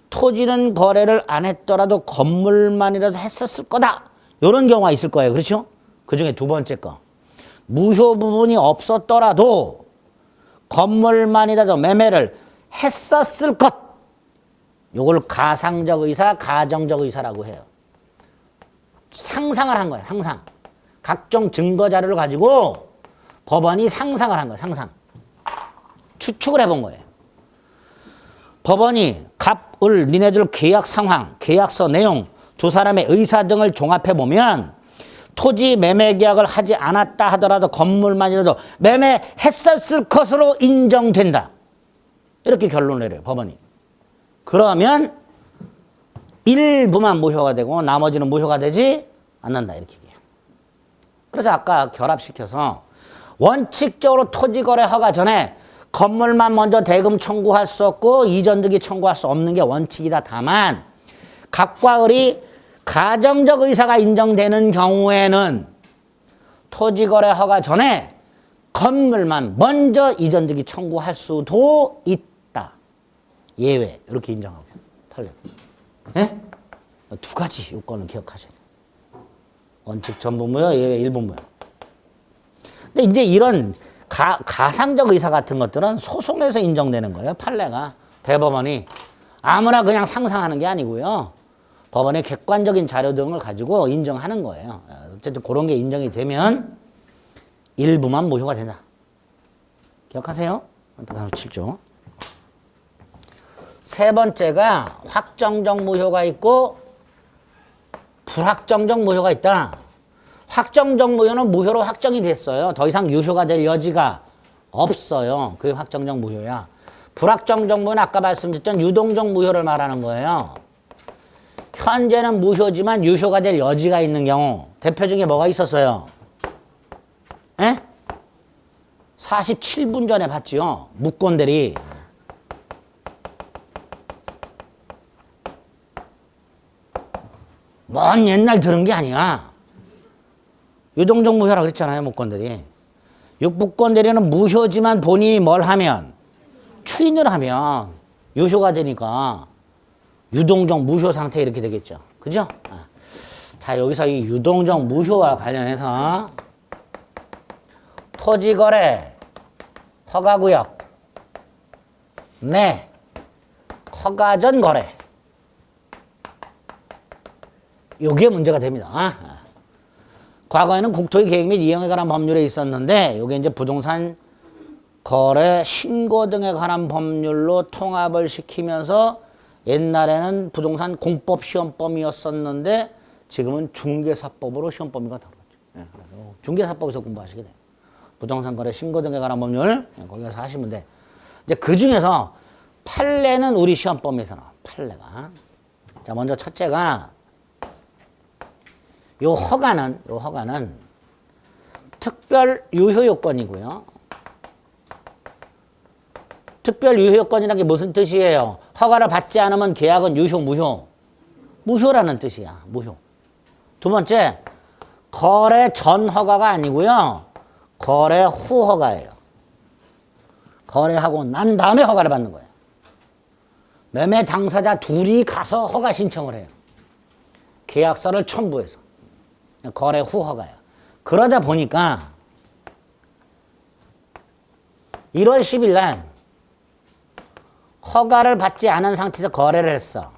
토지는 거래를 안 했더라도 건물만이라도 했었을 거다. 이런 경우가 있을 거예요. 그렇죠? 그중에 두 번째 거. 무효 부분이 없었더라도 건물만이라도 매매를 했었을 것. 이걸 가상적 의사, 가정적 의사라고 해요. 상상을 한 거예요. 상상. 각종 증거 자료를 가지고 법원이 상상을 한 거예요. 상상. 추측을 해본 거예요. 법원이 갑, 을, 니네들 계약 상황, 계약서 내용, 두 사람의 의사 등을 종합해보면 토지 매매 계약을 하지 않았다 하더라도 건물만이라도 매매했었을 것으로 인정된다. 이렇게 결론을 내려요. 법원이. 그러면 일부만 무효가 되고 나머지는 무효가 되지 않는다. 이렇게 얘기해요. 그래서 아까 결합시켜서 원칙적으로 토지거래 허가 전에 건물만 먼저 대금 청구할 수 없고 이전 등기 청구할 수 없는 게 원칙이다. 다만 갑과 을이 가정적 의사가 인정되는 경우에는 토지거래 허가 전에 건물만 먼저 이전 등기 청구할 수도 있다. 예외. 이렇게 인정하고 판례. 예? 두 가지 요건을 기억하셔야 돼요. 원칙 전부무효, 예외 일부무효. 근데 이제 이런 가상적 의사 같은 것들은 소송에서 인정되는 거예요. 판례가. 대법원이 아무나 그냥 상상하는 게 아니고요. 법원의 객관적인 자료 등을 가지고 인정하는 거예요. 어쨌든 그런 게 인정이 되면 일부만 무효가 된다. 기억하세요? 137조. 세 번째가 확정적 무효가 있고 불확정적 무효가 있다. 확정적 무효는 무효로 확정이 됐어요. 더 이상 유효가 될 여지가 없어요. 그게 확정적 무효야. 불확정적 무효는 아까 말씀드렸던 유동적 무효를 말하는 거예요. 현재는 무효지만 유효가 될 여지가 있는 경우. 대표 중에 뭐가 있었어요? 에? 47분 전에 봤지요. 무권대리. 먼 옛날 들은 게 아니야. 유동적 무효라 그랬잖아요. 무권대리. 무권대리는 무효지만 본인이 뭘 하면 추인을 하면 유효가 되니까 유동적 무효 상태 이렇게 되겠죠. 그죠? 자, 여기서 이 유동적 무효와 관련해서 토지거래, 허가구역, 내, 허가전 거래. 요게 문제가 됩니다. 과거에는 국토의 계획 및 이용에 관한 법률에 있었는데 요게 이제 부동산 거래, 신고 등에 관한 법률로 통합을 시키면서 옛날에는 부동산 공법 시험범위였었는데 지금은 중개사법으로 시험범위가 다르죠. 중개사법에서 공부하시게 돼요. 부동산 거래, 신고 등에 관한 법률 거기 가서 하시면 돼. 이제 그 중에서 판례는 우리 시험범위에서 나와. 판례가. 자, 먼저 첫째가 요 허가는 특별 유효 요건이고요. 특별 유효 요건이라는 게 무슨 뜻이에요? 허가를 받지 않으면 계약은 유효, 무효? 무효라는 뜻이야. 무효. 두 번째, 거래 전 허가가 아니고요. 거래 후 허가예요. 거래하고 난 다음에 허가를 받는 거예요. 매매 당사자 둘이 가서 허가 신청을 해요. 계약서를 첨부해서. 거래 후 허가예요. 그러다 보니까 1월 10일 날 허가를 받지 않은 상태에서 거래를 했어.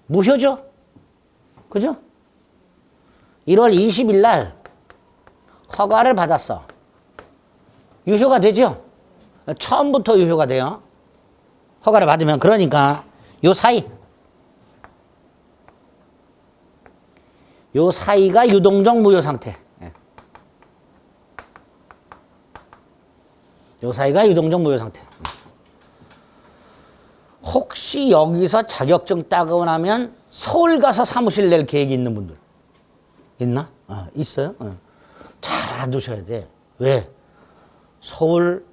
무효죠? 그죠? 1월 20일 날 허가를 받았어. 유효가 되죠? 처음부터 유효가 돼요. 허가를 받으면. 그러니까 요 사이가 유동적 무효 상태. 요 사이가 유동적 무효 상태. 혹시 여기서 자격증 따고 나면 서울 가서 사무실 낼 계획이 있는 분들 있나? 있어요? 잘 알아두셔야 돼. 왜? 서울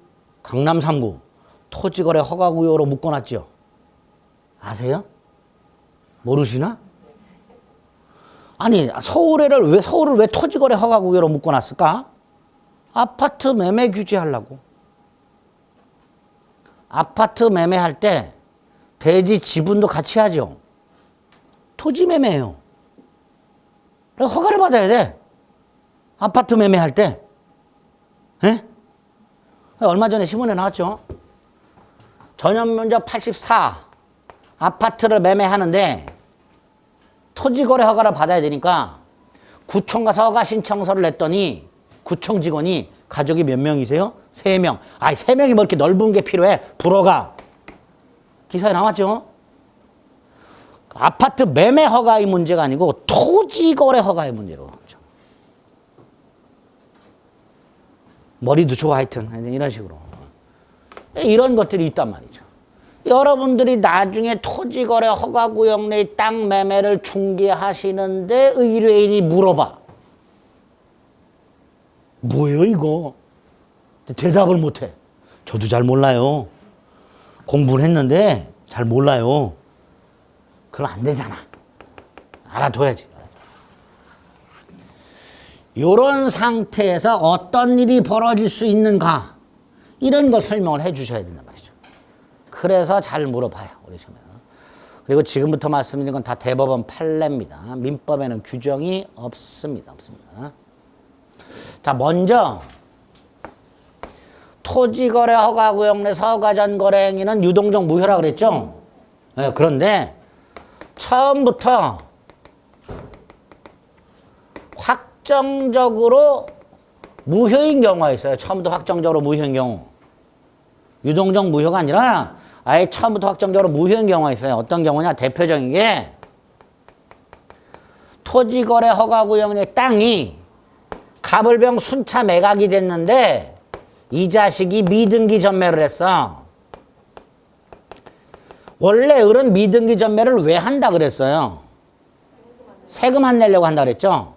강남 3구 토지거래 허가구역으로 묶어놨죠. 아세요? 모르시나? 아니, 서울을 왜 토지거래 허가구역으로 묶어놨을까? 아파트 매매 규제하려고. 아파트 매매할 때 대지 지분도 같이 하죠. 토지 매매예요. 그래서 허가를 받아야 돼. 아파트 매매할 때. 에? 얼마 전에 신문에 나왔죠. 전용면적 84 아파트를 매매하는데 토지거래 허가를 받아야 되니까 구청 가서 허가 신청서를 냈더니 구청 직원이 가족이 몇 명이세요? 3명. 아이, 3명이 뭐 이렇게 넓은 게 필요해? 불어가. 기사에 나왔죠. 아파트 매매 허가의 문제가 아니고 토지거래 허가의 문제로. 머리도 좋아 하여튼 이런 식으로. 이런 것들이 있단 말이죠. 여러분들이 나중에 토지거래 허가구역 내 땅 매매를 중개하시는데 의뢰인이 물어봐. 뭐예요 이거? 대답을 못해. 저도 잘 몰라요. 공부는 했는데 잘 몰라요. 그럼 안 되잖아. 알아둬야지. 이런 상태에서 어떤 일이 벌어질 수 있는가, 이런 거 설명을 해 주셔야 된단 말이죠. 그래서 잘 물어봐요. 우리 시험에는. 그리고 지금부터 말씀드린 건 다 대법원 판례입니다. 민법에는 규정이 없습니다. 자, 먼저 토지거래 허가구역 내에서 허가전 거래 행위는 유동적 무효라 그랬죠? 네, 그런데 처음부터 확정적으로 무효인 경우가 있어요. 처음부터 확정적으로 무효인 경우. 유동적 무효가 아니라 아예 처음부터 확정적으로 무효인 경우가 있어요. 어떤 경우냐? 대표적인 게 토지거래 허가구역 내 땅이 가불병 순차 매각이 됐는데 이 자식이 미등기 전매를 했어. 원래 을은 미등기 전매를 왜 한다 그랬어요? 세금 안 내려고 한다 그랬죠?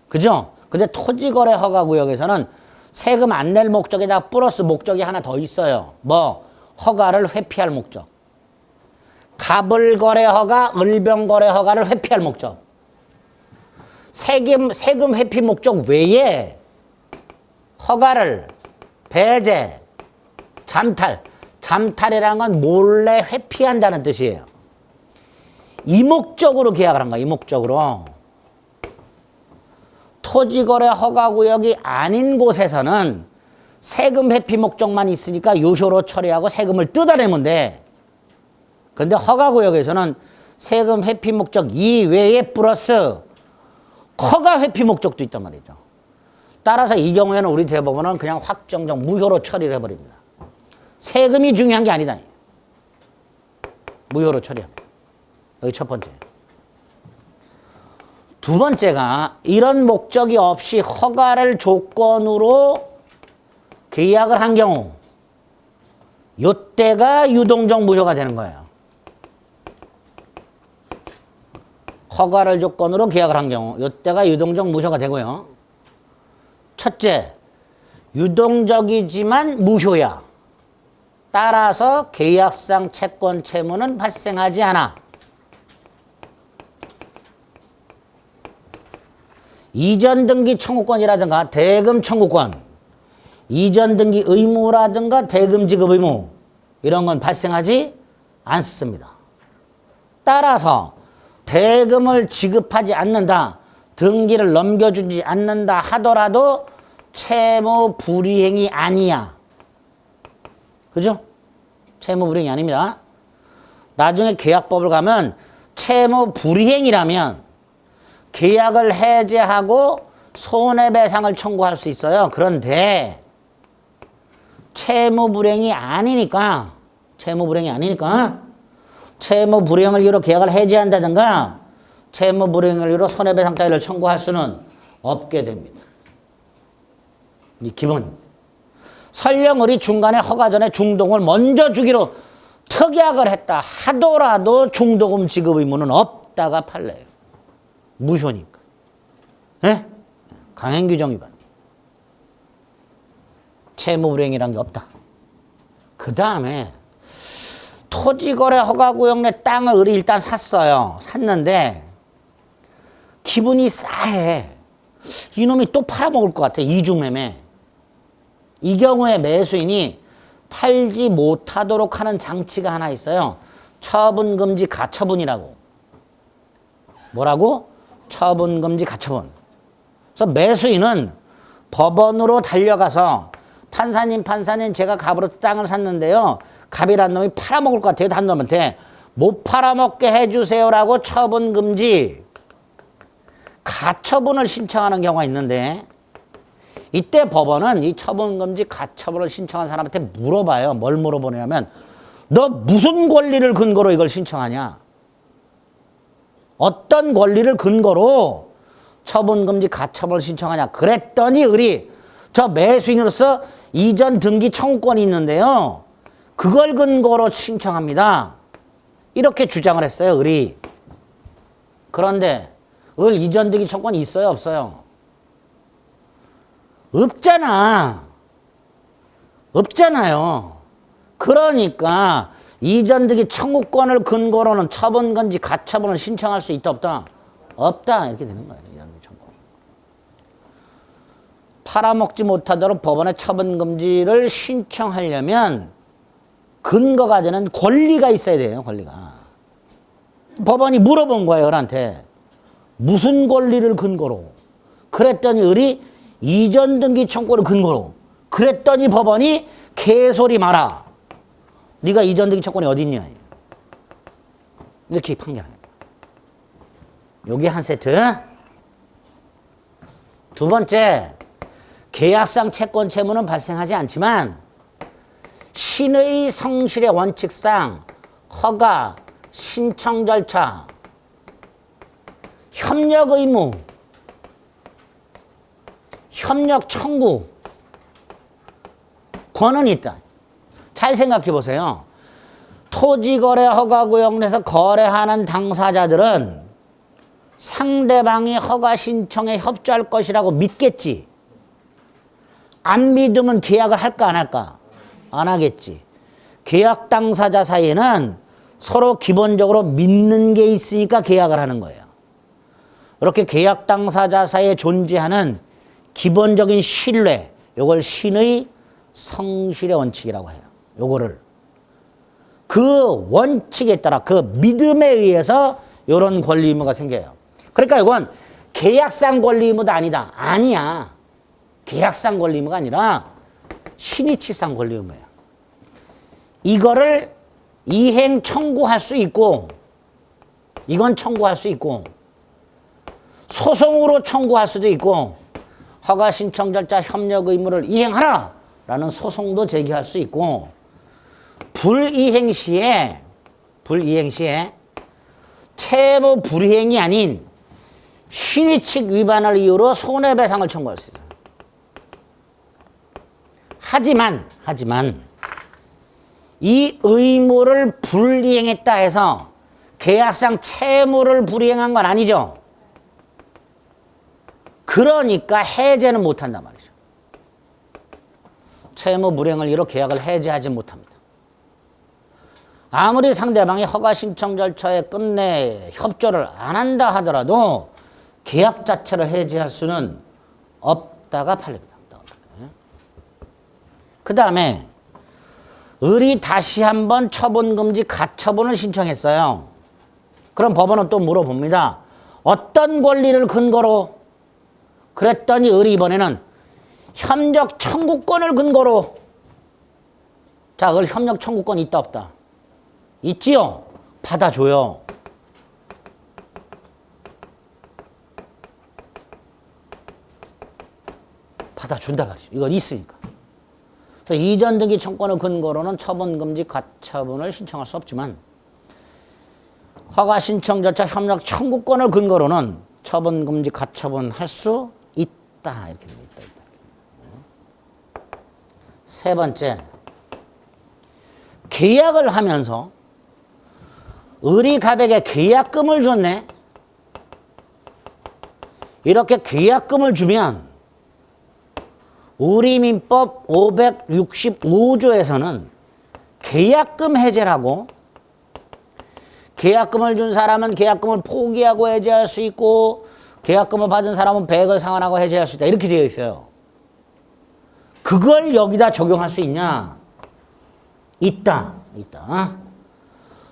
그죠? 근데 토지거래 허가구역에서는 세금 안 낼 목적에다 플러스 목적이 하나 더 있어요. 뭐? 허가를 회피할 목적. 가불거래 허가, 을병거래 허가를 회피할 목적. 세금 회피 목적 외에 허가를 배제, 잠탈이라는 건 몰래 회피한다는 뜻이에요. 이 목적으로 계약을 한 거야. 이 목적으로. 토지거래 허가구역이 아닌 곳에서는 세금 회피 목적만 있으니까 유효로 처리하고 세금을 뜯어내면 돼. 근데 허가구역에서는 세금 회피 목적 이외에 플러스 허가 회피 목적도 있단 말이죠. 따라서 이 경우에는 우리 대법원은 그냥 확정적 무효로 처리를 해버립니다. 세금이 중요한 게 아니다. 무효로 처리합니다. 여기 첫 번째. 두 번째가 이런 목적이 없이 허가를 조건으로 계약을 한 경우 요때가 유동적 무효가 되는 거예요. 허가를 조건으로 계약을 한 경우 요때가 유동적 무효가 되고요. 첫째, 유동적이지만 무효야. 따라서 계약상 채권 채무는 발생하지 않아. 이전 등기 청구권이라든가 대금 청구권, 이전 등기 의무라든가 대금 지급 의무 이런 건 발생하지 않습니다. 따라서 대금을 지급하지 않는다, 등기를 넘겨주지 않는다 하더라도 채무 불이행이 아니야. 그죠? 채무 불이행이 아닙니다. 나중에 계약법을 가면 채무 불이행이라면 계약을 해제하고 손해배상을 청구할 수 있어요. 그런데 채무 불이행이 아니니까 채무 불이행을 이유로 계약을 해제한다든가 채무 불이행을 이유로 손해배상 따위를 청구할 수는 없게 됩니다. 이 기본입니다. 설령 우리 중간에 허가 전에 중도금을 먼저 주기로 특약을 했다 하더라도 중도금 지급 의무는 없다가 판례예요. 무효니까. 예? 강행규정 위반. 채무불이행이란 게 없다. 그 다음에 토지거래 허가구역 내 땅을 을이 일단 샀어요. 샀는데 기분이 싸해. 이놈이 또 팔아먹을 것 같아. 이중매매. 이 경우에 매수인이 팔지 못하도록 하는 장치가 하나 있어요. 처분금지 가처분이라고. 뭐라고? 처분금지 가처분. 그래서 매수인은 법원으로 달려가서 판사님 제가 갑으로 땅을 샀는데요. 갑이란 놈이 팔아먹을 것 같아요. 한 놈한테. 못 팔아먹게 해주세요라고 처분금지 가처분을 신청하는 경우가 있는데 이때 법원은 이 처분금지 가처분을 신청한 사람한테 물어봐요. 뭘 물어보냐면 너 무슨 권리를 근거로 이걸 신청하냐? 어떤 권리를 근거로 처분금지 가처분을 신청하냐? 그랬더니 을이 저 매수인으로서 이전 등기 청구권이 있는데요. 그걸 근거로 신청합니다. 이렇게 주장을 했어요. 을이. 그런데 을 이전 등기 청구권이 있어요? 없어요? 없잖아요. 그러니까 이전 등기 청구권을 근거로는 처분금지 가처분을 신청할 수 있다 없다? 없다. 이렇게 되는 거예요. 이전 등기 청구권. 팔아먹지 못하도록 법원에 처분금지를 신청하려면 근거가 되는 권리가 있어야 돼요. 권리가. 법원이 물어본 거예요, 을한테. 무슨 권리를 근거로? 그랬더니 을이 이전 등기 청구를 근거로. 그랬더니 법원이 개소리 마라. 네가 이전 등기 청구권이 어디 있냐. 이렇게 판결해요. 요게 한 세트. 두 번째, 계약상 채권 채무는 발생하지 않지만 신의 성실의 원칙상 허가, 신청 절차, 협력 의무, 협력 청구 권한이 있다. 잘 생각해 보세요. 토지거래 허가구역에서 거래하는 당사자들은 상대방이 허가 신청에 협조할 것이라고 믿겠지. 안 믿으면 계약을 할까 안 할까? 안 하겠지. 계약 당사자 사이에는 서로 기본적으로 믿는 게 있으니까 계약을 하는 거예요. 이렇게 계약 당사자 사이에 존재하는 기본적인 신뢰, 이걸 신의 성실의 원칙이라고 해요. 요거를. 그 원칙에 따라 그 믿음에 의해서 이런 권리 의무가 생겨요. 그러니까 이건 계약상 권리 의무도 아니다. 아니야. 계약상 권리 의무가 아니라 신의치상 권리 의무예요. 이거를 이행 청구할 수 있고, 이건 청구할 수 있고, 소송으로 청구할 수도 있고, 허가 신청 절차 협력 의무를 이행하라 라는 소송도 제기할 수 있고, 불이행 시에 채무 불이행이 아닌 신의칙 위반을 이유로 손해배상을 청구할 수 있어요. 하지만 이 의무를 불이행했다 해서 계약상 채무를 불이행한 건 아니죠. 그러니까 해제는 못한단 말이죠. 채무 불이행을 이유로 계약을 해제하지 못합니다. 아무리 상대방이 허가 신청 절차에 끝내 협조를 안 한다 하더라도 계약 자체를 해제할 수는 없다가 판례입니다. 그 다음에 을이 다시 한번 처분금지 가처분을 신청했어요. 그럼 법원은 또 물어봅니다. 어떤 권리를 근거로? 그랬더니 을이 이번에는 협력 청구권을 근거로. 자, 을 협력 청구권 있다 없다? 있지요? 받아줘요. 받아준다 말이죠. 이건 있으니까. 그래서 이전 등기 청구권을 근거로는 처분금지 가처분을 신청할 수 없지만 허가 신청 절차 협력 청구권을 근거로는 처분금지 가처분 할 수 있다. 이렇게 되어 있다. 세 번째, 계약을 하면서 을이 갑에게 계약금을 줬네. 이렇게 계약금을 주면 우리민법 565조에서는 계약금 해제라고, 계약금을 준 사람은 계약금을 포기하고 해제할 수 있고 계약금을 받은 사람은 배액을 상환하고 해제할 수 있다. 이렇게 되어 있어요. 그걸 여기다 적용할 수 있냐? 있다.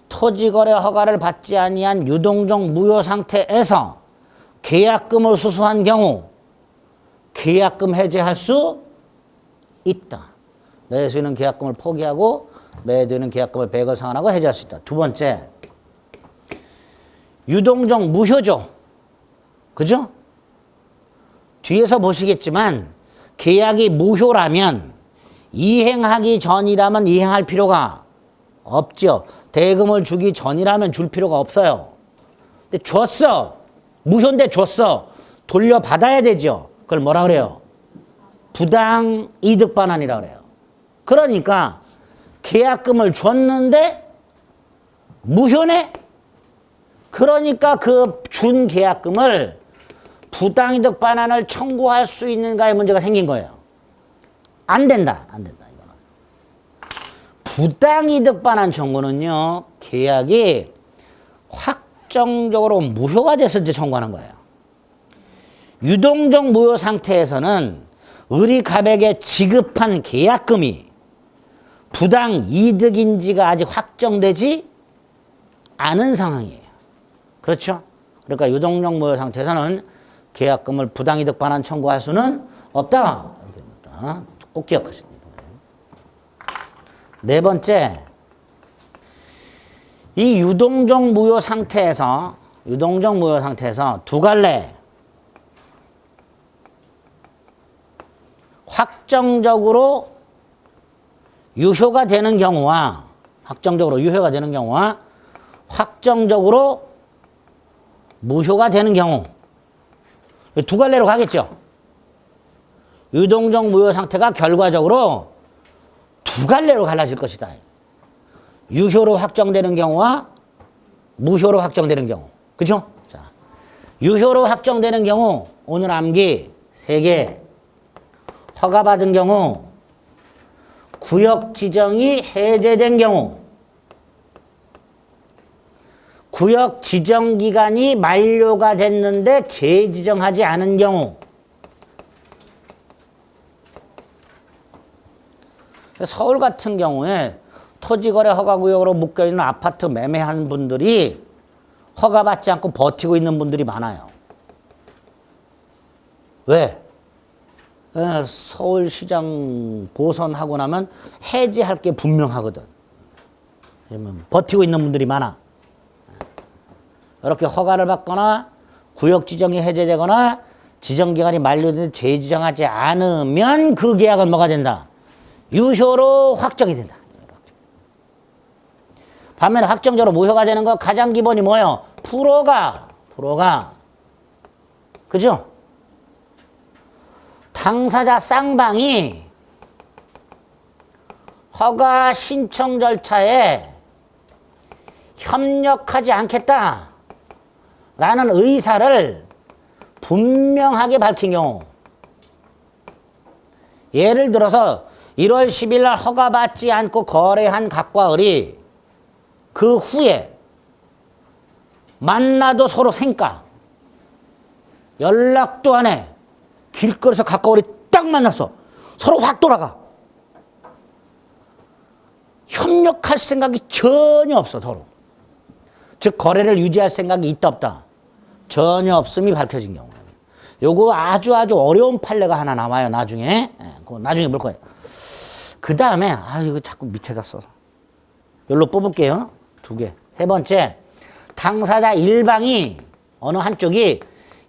토지거래 허가를 받지 아니한 유동적 무효 상태에서 계약금을 수수한 경우 계약금 해제할 수 있다. 매수인은 계약금을 포기하고 매도인은 계약금을 배액을 상환하고 해제할 수 있다. 두 번째, 유동적 무효죠. 그죠? 뒤에서 보시겠지만 계약이 무효라면 이행하기 전이라면 이행할 필요가 없죠. 대금을 주기 전이라면 줄 필요가 없어요. 근데 줬어. 무효인데 줬어. 돌려받아야 되죠. 그걸 뭐라 그래요? 부당 이득 반환이라 그래요. 그러니까 계약금을 줬는데 무효네? 그러니까 그 준 계약금을 부당 이득 반환을 청구할 수 있는가의 문제가 생긴 거예요. 안 된다. 이거는. 부당 이득 반환 청구는요, 계약이 확정적으로 무효가 됐을 때 청구하는 거예요. 유동적 무효 상태에서는 을이 갑에게 지급한 계약금이 부당 이득인지가 아직 확정되지 않은 상황이에요. 그렇죠? 그러니까 유동적 무효 상태에서는 계약금을 부당이득 반환 청구할 수는 없다. 꼭 기억하십니다. 네 번째, 이 유동적 무효 상태에서 두 갈래 확정적으로 유효가 되는 경우와 확정적으로 무효가 되는 경우, 두 갈래로 가겠죠. 유동적 무효 상태가 결과적으로 두 갈래로 갈라질 것이다. 유효로 확정되는 경우와 무효로 확정되는 경우. 그죠? 자, 유효로 확정되는 경우, 오늘 암기 3개. 허가받은 경우, 구역 지정이 해제된 경우, 구역 지정 기간이 만료가 됐는데 재지정하지 않은 경우. 서울 같은 경우에 토지거래 허가구역으로 묶여있는 아파트 매매하는 분들이 허가받지 않고 버티고 있는 분들이 많아요. 왜? 서울시장 보선하고 나면 해제할 게 분명하거든. 버티고 있는 분들이 많아. 이렇게 허가를 받거나 구역 지정이 해제되거나 지정기간이 만료되는데 재지정하지 않으면 그 계약은 뭐가 된다? 유효로 확정이 된다. 반면에 확정적으로 무효가 되는 거 가장 기본이 뭐예요? 프로가. 그죠? 당사자 쌍방이 허가 신청 절차에 협력하지 않겠다라는 의사를 분명하게 밝힌 경우. 예를 들어서 1월 10일 날 허가받지 않고 거래한 각과 을이 그 후에 만나도 서로 생까, 연락도 안 해. 길거리에서 각과 을이 딱 만났어. 서로 확 돌아가. 협력할 생각이 전혀 없어, 서로. 즉 거래를 유지할 생각이 있다 없다? 전혀 없음이 밝혀진 경우. 요거 아주 어려운 판례가 하나 나와요, 나중에. 그거 나중에 볼 거예요. 그 다음에 이거 자꾸 밑에다 써서 여기로 뽑을게요. 2개. 세 번째, 당사자 일방이 어느 한쪽이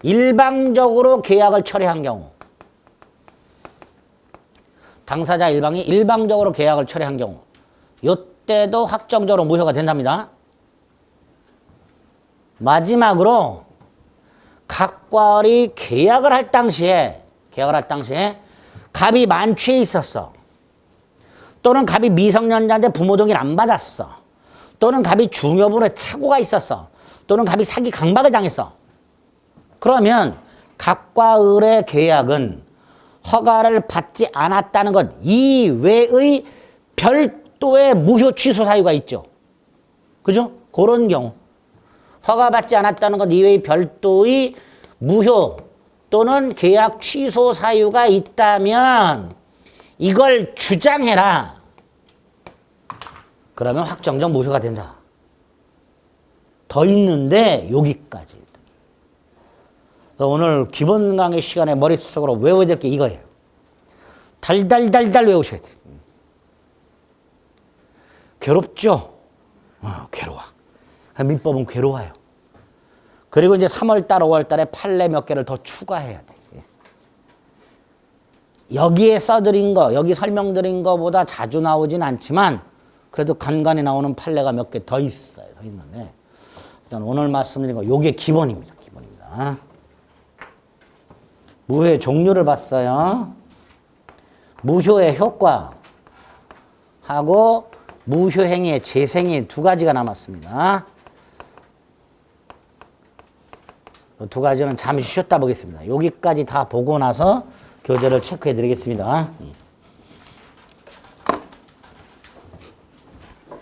일방적으로 계약을 철회한 경우. 당사자 일방이 일방적으로 계약을 철회한 경우. 이때도 확정적으로 무효가 된답니다. 마지막으로 각과 을이 계약을 할 당시에 갑이 만취해 있었어. 또는 갑이 미성년자인데 부모 동의를 안 받았어. 또는 갑이 중여부에 착오가 있었어. 또는 갑이 사기 강박을 당했어. 그러면 각과 을의 계약은 허가를 받지 않았다는 것 이외의 별도의 무효 취소 사유가 있죠. 그죠? 그런 경우. 허가받지 않았다는 것 이외의 별도의 무효 또는 계약 취소 사유가 있다면 이걸 주장해라. 그러면 확정적 무효가 된다. 더 있는데 여기까지. 오늘 기본 강의 시간에 머릿속으로 외워야 될 게 이거예요. 달달달달 외우셔야 돼요. 괴롭죠? 괴로워. 민법은 괴로워요. 그리고 이제 3월달, 5월달에 판례 몇 개를 더 추가해야 돼. 여기에 써드린 거, 여기 설명드린 거보다 자주 나오진 않지만 그래도 간간히 나오는 판례가 몇 개 더 있어요. 더 있는데 일단 오늘 말씀드린 거 요게 기본입니다. 기본입니다. 무효의 종류를 봤어요. 무효의 효과하고 무효행위의 재생이 2가지가 남았습니다. 이 2가지는 잠시 쉬었다 보겠습니다. 여기까지 다 보고 나서 교재를 체크해 드리겠습니다.